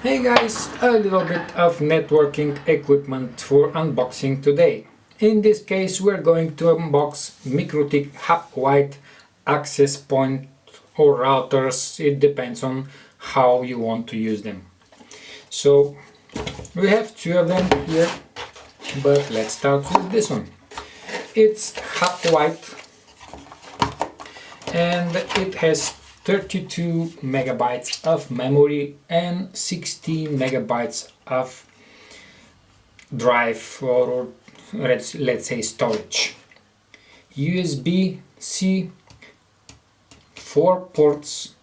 Hey guys, a little bit of networking equipment for unboxing today. In this case we're going to unbox MikroTik hAP lite access point or routers. It depends on how you want to use them. So we have two of them here, but let's start with this one. It's hAP lite and it has 32 megabytes of memory and 60 megabytes of drive or let's say storage. USB-C, 4 ports,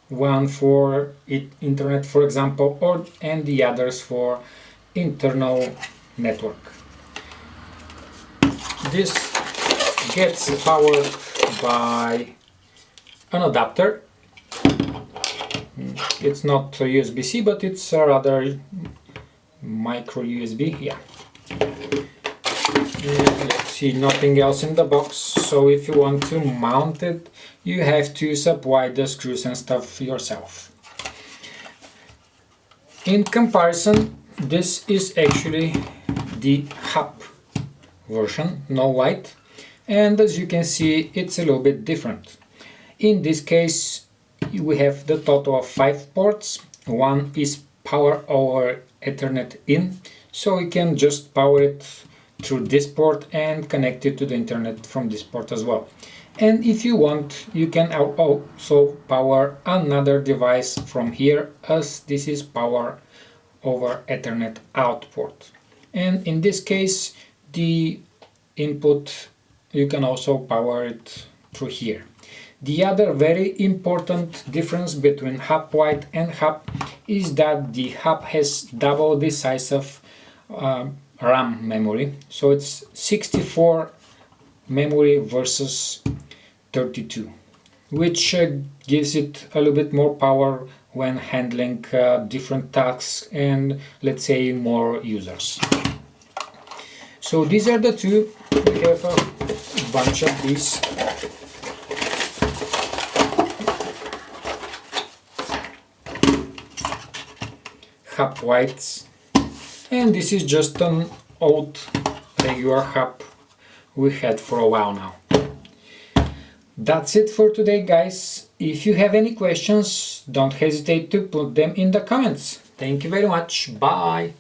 one for internet for example, and the others for internal network. This gets powered by an adapter. It's not USB-C, but it's a rather micro USB. Yeah. Let's see, nothing else in the box. So if you want to mount it, you have to supply the screws and stuff yourself. In comparison, this is actually the hAP version, no light, and as you can see, it's a little bit different. In this case, we have the total of 5 ports. One is power over Ethernet in, so we can just power it through this port and connect it to the internet from this port as well. And if you want, you can also power another device from here, as this is power over Ethernet out port. And in this case, the input, you can also power it through here. The other very important difference between hAP lite and hAP is that the hAP has double the size of RAM memory, so it's 64 memory versus 32, which gives it a little bit more power when handling different tasks and, let's say, more users. So these are the two. We have a bunch of these. hAP lites, and this is just an old regular hAP we had for a while now. That's it for today, guys. If you have any questions, don't hesitate to put them in the comments. Thank you very much. Bye.